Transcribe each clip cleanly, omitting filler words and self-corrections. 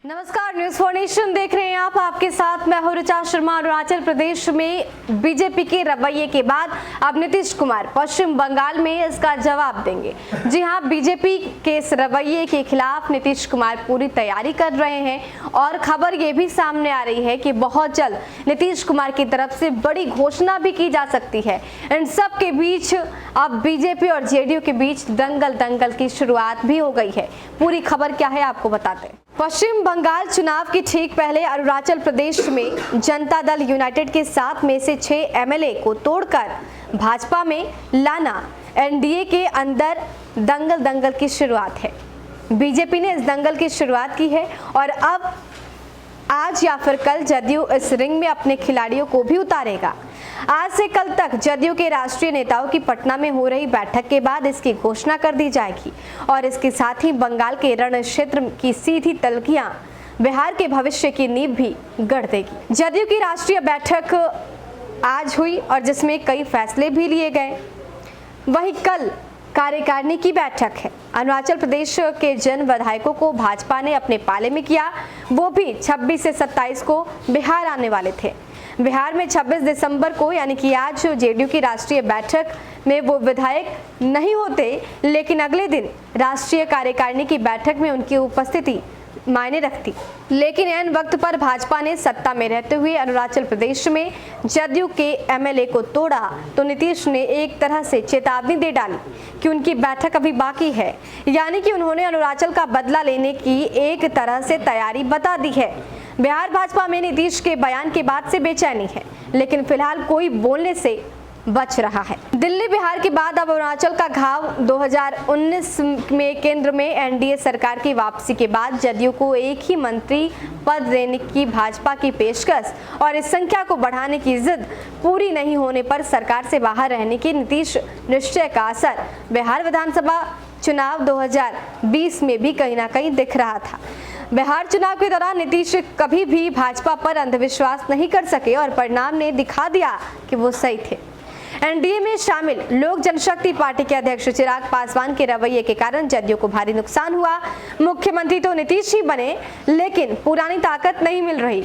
नमस्कार, news for nation देख रहे हैं आप। आपके साथ मैं हूं ऋचा शर्मा। अरुणाचल प्रदेश में बीजेपी के रवैये के बाद अब नीतीश कुमार पश्चिम बंगाल में इसका जवाब देंगे। जी हां, बीजेपी के इस रवैये के खिलाफ नीतीश कुमार पूरी तैयारी कर रहे हैं और खबर ये भी सामने आ रही है कि बहुत जल्द नीतीश कुमार की तरफ से बड़ी घोषणा भी की जा सकती है। इन सब के बीच अब बीजेपी और जेडीयू के बीच दंगल की शुरुआत भी हो गई है। पूरी खबर क्या है आपको बताते हैं। पश्चिम बंगाल चुनाव की ठीक पहले अरुणाचल प्रदेश में जनता दल यूनाइटेड के 7 में से 6 एमएलए को तोड़कर भाजपा में लाना एनडीए के अंदर दंगल की शुरुआत है। बीजेपी ने इस दंगल की शुरुआत की है और अब आज या फिर कल जदयू इस रिंग में अपने खिलाड़ियों को भी उतारेगा। आज से कल तक जदयू के राष्ट्रीय नेताओं की पटना में हो रही बैठक के बाद इसकी घोषणा कर दी जाएगी और इसके साथ ही बंगाल के रण क्षेत्र की सीधी तलखियां बिहार के भविष्य की नींव भी गढ़ देगी। जदयू की राष्ट्रीय बैठक आज हुई और जिसमें कई फैसले भी लिए गए। वहीं कल कार्यकारिणी की बैठक है। अरुणाचल प्रदेश के जन विधायकों को भाजपा ने अपने पाले में किया, वो भी 26 से 27 को बिहार आने वाले थे। बिहार में 26 दिसंबर को यानी कि आज जेडीयू की राष्ट्रीय बैठक में वो विधायक नहीं होते, लेकिन अगले दिन राष्ट्रीय कार्यकारिणी की बैठक में उनकी उपस्थिति मायने रखती। लेकिन ऐन वक्त पर भाजपा ने सत्ता में रहते हुए अरुणाचल प्रदेश में जदयू के एमएलए को तोड़ा तो नीतीश ने एक तरह से चेतावनी दे डाली कि उनकी बैठक अभी बाकी है, यानी कि उन्होंने अरुणाचल का बदला लेने की एक तरह से तैयारी बता दी है। बिहार भाजपा में नीतीश के बयान के बाद से बेचैनी है, लेकिन फिलहाल कोई बोलने से बच रहा है। दिल्ली बिहार के बाद अब अरुणाचल का घाव 2019 में केंद्र में एनडीए सरकार की वापसी के बाद जदयू को एक ही मंत्री पद देने की भाजपा की पेशकश और इस संख्या को बढ़ाने की जिद पूरी नहीं होने पर सरकार से बाहर रहने की नीतीश निश्चय का असर बिहार विधानसभा चुनाव 2020 में भी कहीं ना कहीं दिख रहा था। बिहार चुनाव के दौरान नीतीश कभी भी भाजपा पर अंधविश्वास नहीं कर सके और परिणाम ने दिखा दिया कि वो सही थे। एनडीए में शामिल लोक जनशक्ति पार्टी के अध्यक्ष चिराग पासवान के रवैये के कारण जदयू को भारी नुकसान हुआ। मुख्यमंत्री तो नीतीश ही बने, लेकिन पुरानी ताकत नहीं मिल रही।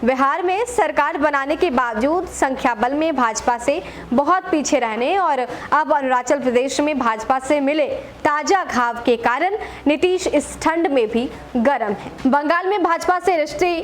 बिहार में सरकार बनाने के बावजूद संख्या बल में भाजपा से बहुत पीछे रहने और अब अरुणाचल प्रदेश में भाजपा से मिले ताजा घाव के कारण नीतीश इस ठंड में भी गर्म है। बंगाल में भाजपा से रिश्ते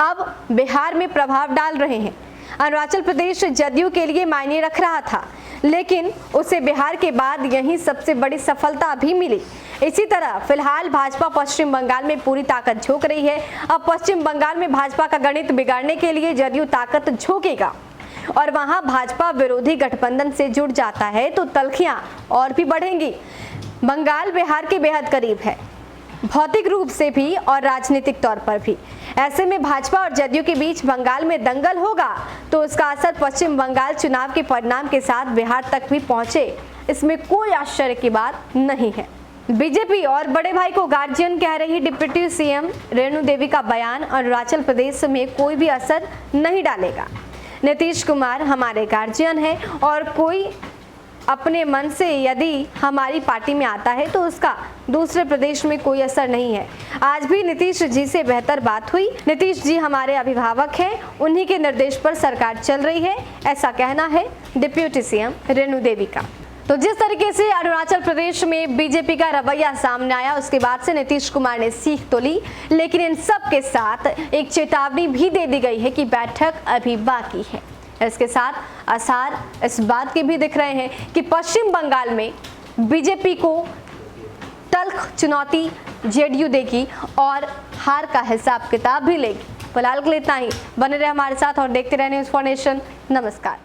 अब बिहार में प्रभाव डाल रहे हैं। अरुणाचल प्रदेश जदयू के लिए मायने रख रहा था, लेकिन उसे बिहार के बाद यही सबसे बड़ी सफलता भी मिली। इसी तरह फिलहाल भाजपा पश्चिम बंगाल में पूरी ताकत झोंक रही है। अब पश्चिम बंगाल में भाजपा का गणित बिगाड़ने के लिए जदयू ताकत झोंकेगा और वहां भाजपा विरोधी गठबंधन से जुड़ जाता है तो तलखियां और भी बढ़ेंगी। बंगाल बिहार के बेहद करीब है, भौतिक रूप से भी और राजनीतिक तौर पर भी। ऐसे में भाजपा और जदयू के बीच बंगाल में दंगल होगा तो उसका असर पश्चिम बंगाल चुनाव के परिणाम के साथ बिहार तक भी पहुंचे, इसमें कोई आश्चर्य की बात नहीं है। बीजेपी और बड़े भाई को गार्जियन कह रही डिप्टी सीएम रेणु देवी का बयान अरुणाचल प्रदेश में कोई भी असर नहीं डालेगा। नीतीश कुमार हमारे गार्जियन है और कोई अपने मन से यदि हमारी पार्टी में आता है तो उसका दूसरे प्रदेश में कोई असर नहीं है। आज भी नीतीश जी से बेहतर बात हुई। नीतीश जी हमारे अभिभावक हैं, उन्हीं के निर्देश पर सरकार चल रही है, ऐसा कहना है डिप्टी सीएम रेणु देवी का। तो जिस तरीके से अरुणाचल प्रदेश में बीजेपी का रवैया सामने आया, उसके बाद से नीतीश कुमार ने सीख तो ली, लेकिन इन सब के साथ एक चेतावनी भी दे दी गई है कि बैठक अभी बाकी है। इसके साथ आसार इस बात के भी दिख रहे हैं कि पश्चिम बंगाल में बीजेपी को तल्ख चुनौती जेडीयू देगी और हार का हिसाब किताब भी लेगी। फिलहाल के लिए इतना ही। बने रहे हमारे साथ और देखते रहे न्यूज फॉर नेशन। नमस्कार।